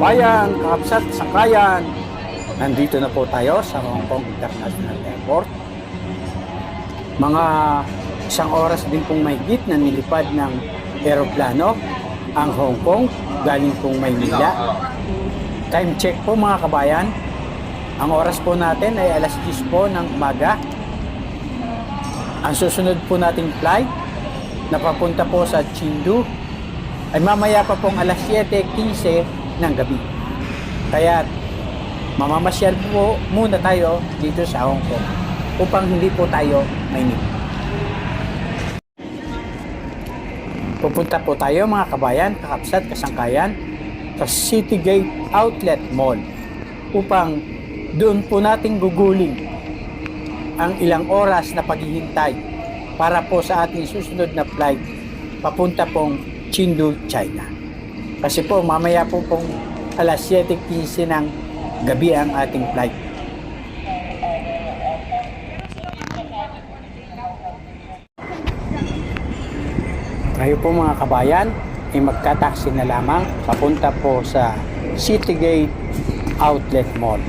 kabayan, kakapsat, sangkayan. Nandito na po tayo sa Hong Kong International Airport. Mga isang oras din pong mahigit na nilipad ng eroplano ang Hong Kong galing pong Maynila. Time check po mga kabayan. Ang oras po natin ay alas 10 po ng umaga. Ang susunod po nating flight na papunta po sa Chengdu ay mamaya pa pong alas 7:15 ng gabi. Kaya mamamasyal po muna tayo dito sa Hong Kong upang hindi po tayo mainip. Pupunta po tayo mga kabayan, kakapsat, kasangkayan sa Citygate Outlet Mall upang doon po nating guguling ang ilang oras na paghihintay para po sa ating susunod na flight papunta pong Chengdu, China. Kasi po mamaya po pong alas 7:15 ng gabi ang ating flight. Tayo po mga kabayan ay magta-taxi na lamang papunta po sa Citygate Outlet Mall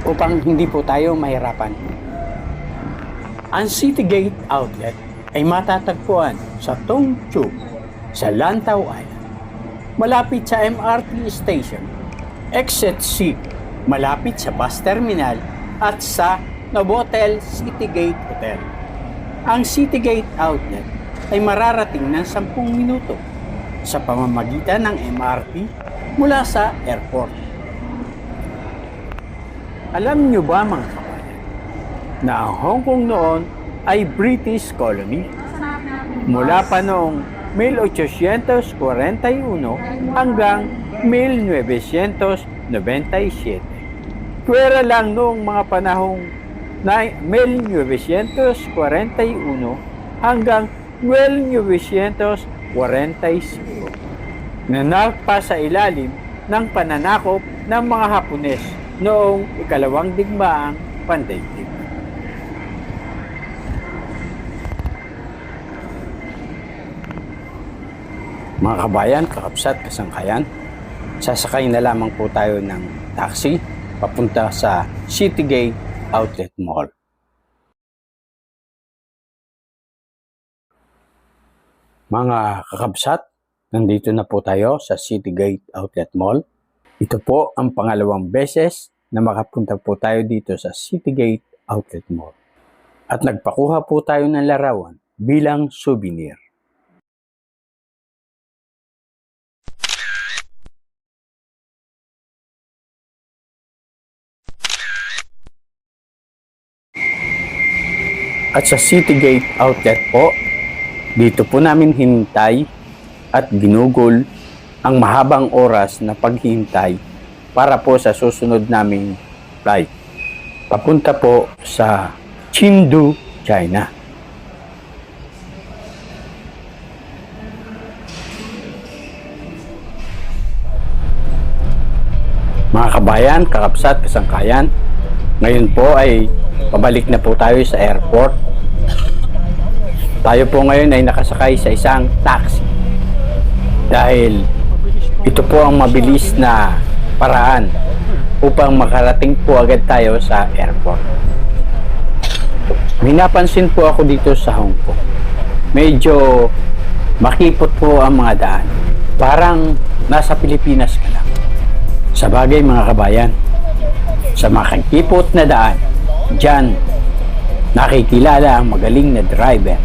upang hindi po tayo mahirapan. Ang Citygate Outlet ay matatagpuan sa Tung Chu sa Lantau Island, malapit sa MRT Station, Exit C, malapit sa bus terminal at sa Novotel Citygate Hotel. Ang Citygate Outlet ay mararating ng 10 minuto sa pamamagitan ng MRT mula sa airport. Alam nyo ba mga kabayan na ang Hong Kong noon ay British colony? Mula pa noong 1841 hanggang 1997. Pwera lang noong mga panahong 1941 hanggang 1945 na nagpa sa ilalim ng pananakop ng mga Hapones noong ikalawang digmaang pandaigdig. Mga kabayan, kakapsat, kasangkayan, sasakay na lamang po tayo ng taxi papunta sa Citygate Outlet Mall. Mga kakabsat, nandito na po tayo sa Citygate Outlet Mall. Ito po ang pangalawang beses na makapunta po tayo dito sa Citygate Outlet Mall. At nagpakuha po tayo ng larawan bilang souvenir. At sa Citygate Outlet po, dito po namin hinintay at ginugol ang mahabang oras na paghihintay para po sa susunod naming flight. Papunta po sa Chengdu, China. Mga kabayan, kakapsat, kasangkayan, ngayon po ay pabalik na po tayo sa airport. Tayo po ngayon ay nakasakay sa isang taxi dahil ito po ang mabilis na paraan upang makarating po agad tayo sa airport. May napansin po ako dito sa Hong Kong. Medyo makipot po ang mga daan. Parang nasa Pilipinas ka lang. Sa bagay mga kabayan, sa makikipot na daan, diyan nakikilala ang magaling na driver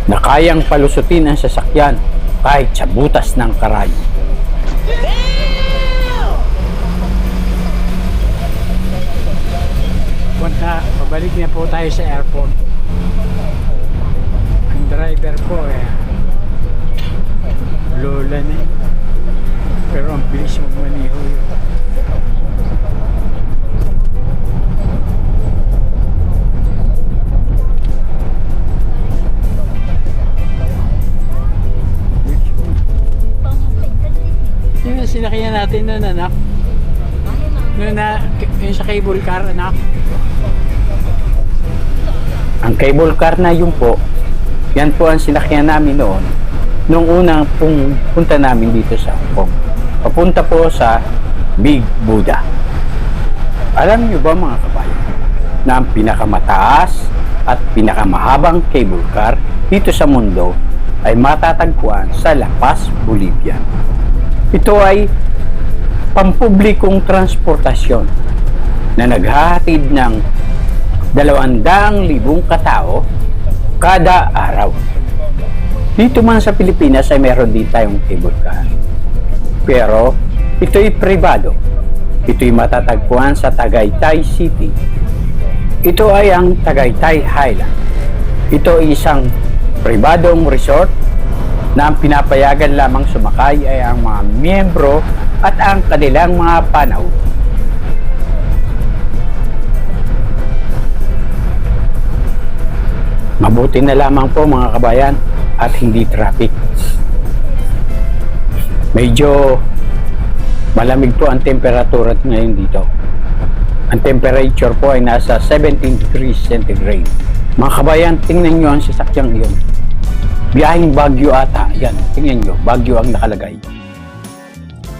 na kayang palusutin ang sasakyan kahit sa butas ng karayo. Pabalik na po tayo sa airport. Ang driver po lola na pero ang bilis magmaniho yun. Yung sinakyan natin nun, anak. Yung sa cable car, anak. Ang cable car na yun po, yan po ang sinakyan namin noon nung unang punta namin dito sa Hong Kong. papunta po sa Big Buddha. Alam niyo ba mga kabayan na ang pinakamataas at pinakamahabang cable car dito sa mundo ay matatagpuan sa La Paz, Bolivia. Ito ay pampublikong transportasyon na naghahatid ng 200,000 katao kada araw. Dito man sa Pilipinas ay meron din tayong cable car. Pero ito'y pribado. Ito'y matatagpuan sa Tagaytay City. Ito ay ang Tagaytay Highland. Ito ay isang pribadong resort na ang pinapayagan lamang sumakay ay ang mga miyembro at ang kanilang mga panaw. Mabuti na lamang po mga kabayan at hindi traffic. Medyo malamig po ang temperatura ngayon dito. Ang temperature po ay nasa 17 degrees centigrade. Mga kabayan, tingnan nyo ang sasakyang iyon. Biyahing Baguio ata. Yan, tingnan nyo, Baguio ang nakalagay.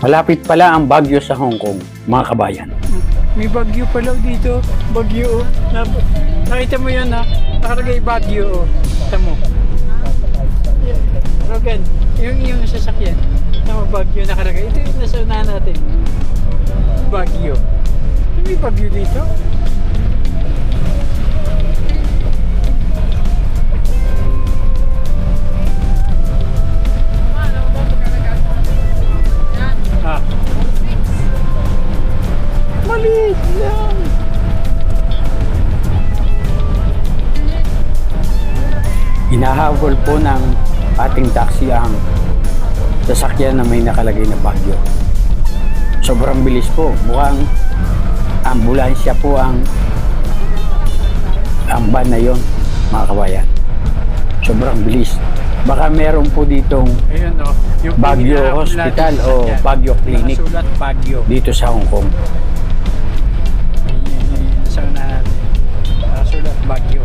Malapit pala ang Baguio sa Hong Kong, mga kabayan. May Baguio pala dito. Baguio. Nakita mo yun ha? Nakalagay Baguio. Kita mo. Rogan, yung sasakyan. Tama, Baguio nakalagay. Ito yung nasa unahan natin. Baguio. May Baguio dito? Ah. Maliit lang. Hinahabol po ng ating taxi ang sasakyan na may nakalagay na Baguio. Sobrang bilis po. Mukhang ambulansya po ang van na yon, mga kabayan. Sobrang bilis. Baka meron po ditong Ayun, no? Yung Baguio hinahabol Hospital natin o sasakyan. Baguio Clinic Nakasulat Baguio. dito sa Hong Kong. Sa unahan natin. Nakasulat Baguio.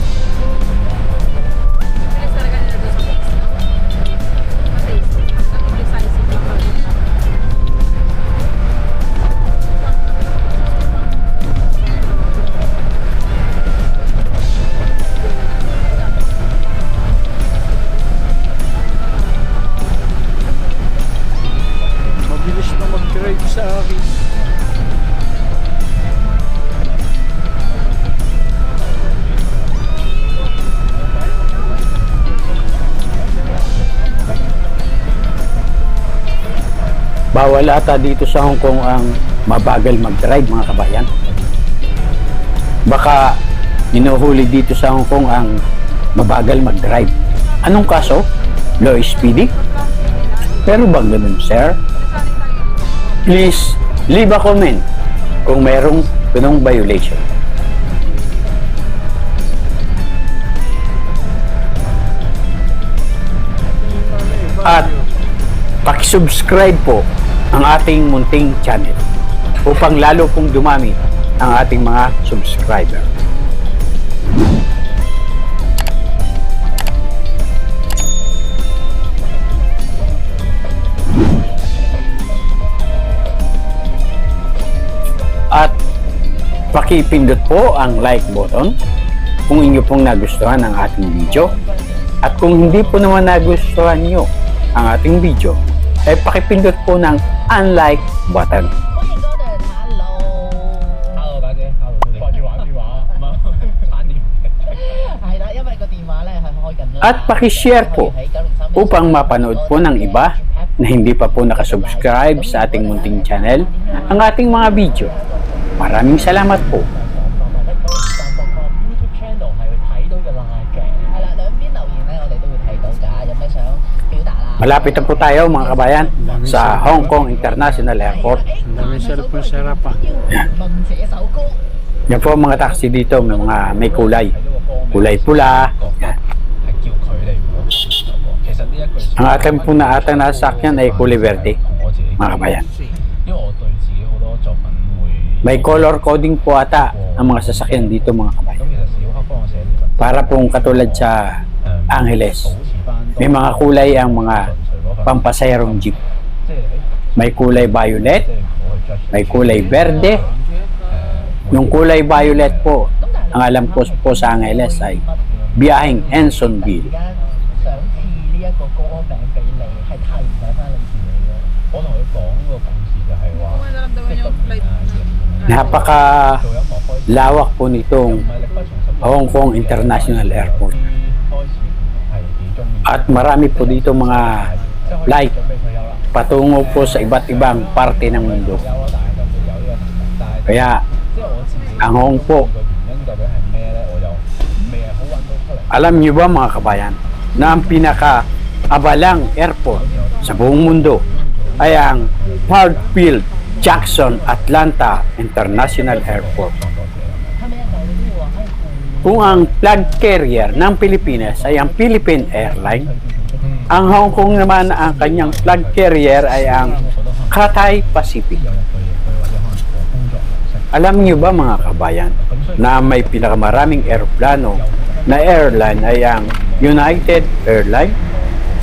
Mabilis na mag-drive sa akin. Bawal ata dito sa Hong Kong ang mabagal mag-drive, mga kabayan. Baka hinuhuli dito sa Hong Kong ang mabagal mag-drive. Anong kaso? Low speeding? Pero bang ganun, sir? Please, leave a comment kung mayroong ganung violation. At pakisubscribe po ang ating munting channel upang lalo pong dumami ang ating mga subscriber. At pakipindot po ang like button kung inyo pong nagustuhan ang ating video. At kung hindi po naman nagustuhan nyo ang ating video, ay pakipindot po ng unlike button. 係啦，因為個電話咧係開緊啦。 At pakishare po upang mapanood po ng iba na hindi pa po nakasubscribe sa ating munting channel ang ating mga video. Maraming salamat po. YouTube channel 係會睇到嘅 live 嘅。係啦，兩邊留言咧，我哋都會睇到㗎。有咩想表達啦？ Malapit na po tayo mga kabayan sa Hong Kong International Airport. Ang daming sarap pa. 問這首歌。 Yan po ang mga taxi dito, may kulay. Kulay pula. Yan. 係叫佢哋唔好咁喎。其實呢一句 Ang ating po na atang nasakyan ay kulay verde, 我自己 mga kabayan. 因為我對自己好多作品會 May color coding po ata ang mga sasakyan dito mga kabayan. 咁其實小黑幫我寫呢份 Para pong katulad sa Angeles, 保持翻 may mga kulay ang mga 純粹嗰份 pampasayarong jeep. 即係 May kulay violet, 即係唔好去 judge。 may kulay verde. Yung kulay violet po, ang alam ko po sa Angeles ay biyaheng 突 Ensonville. 然間想賜呢一個歌名俾你，係提醒翻你自己嘅。我同佢講個故事就係話，即係今年啊，做音樂開始 Napakalawak po 又 nitong 唔係力不從心。 Hong Kong International Airport. 開始係幾中意。 At marami po dito mga flight 準備退休啦。 patungo po sa iba't ibang parte ng mundo. 退休咯，但係就冇有呢個能力。但係 Kaya 即係我自己 ang Hong po, 個原因究竟係咩咧？我又未係好揾到出嚟。 alam niyo ba mga kabayan, na ang pinaka-abalang airport sa buong mundo ay ang Hartsfield Jackson Atlanta International Airport. 他們一講呢啲話，Kung ang flag carrier ng Pilipinas ay ang Philippine Airlines, ang Hong Kong naman ang kanyang flag carrier ay ang Cathay Pacific. 有入去亦去或者可能個工作模式。 Alam niyo ba mga kabayan na may pinakamaraming eroplano na airline ay ang United Airlines?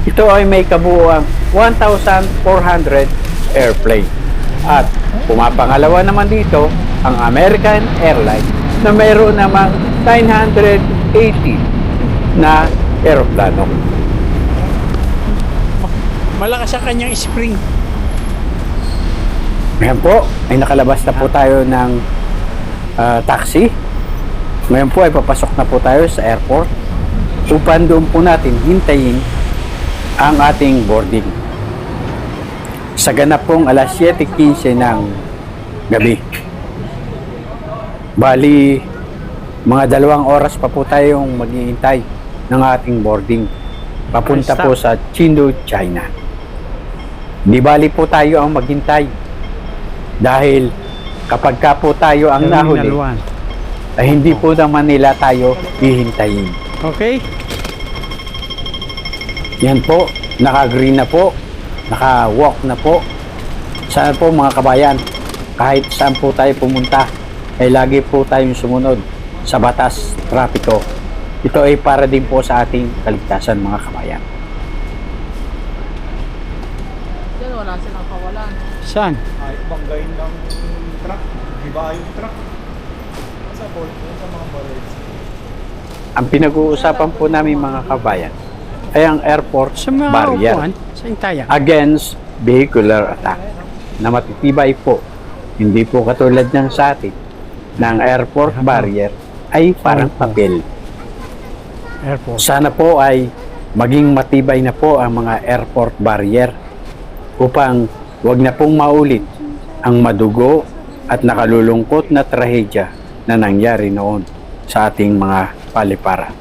Ito ay may kabuuang 1,400 airplane. At pumapangalawa naman dito ang American Airlines na mayroon namang 980 na eroplano. Malakas ang kanyang spring. Ngayon po, ay nakalabas na po tayo ng taxi. Ngayon po ay papasok na po tayo sa airport upang doon po natin hintayin ang ating boarding. Sa ganap pong alas 7:15 ng gabi. Bali, mga 2 oras pa po tayong maghihintay ng ating boarding. Papunta po sa Chengdu, China. Di bali po tayo ang maghintay. Dahil kapag ka po tayo ang nahuli, ay hindi po naman nila tayo hihintayin. Okay? Yan po, naka-green na po, naka-walk na po. Sana po mga kabayan, kahit saan po tayo pumunta, ay lagi po tayong sumunod sa batas trapiko. Ito ay para din po sa ating kaligtasan mga kabayan. Yan, wala silang kawalan. Saan? Kahit banggain ng truck, iba yung truck. Sa port, sa mga barrels. Ang pinag-uusapan po namin mga kabayan ay ang airport Sa mga barrier upuan? Saan tayo? against vehicular attack na matitibay po. Hindi po katulad ng sa atin na ang airport barrier ay parang papel. Airport. Sana po ay maging matibay na po ang mga airport barrier upang wag na pong maulit ang madugo at nakalulungkot na trahedya na nangyari noon sa ating mga palipara.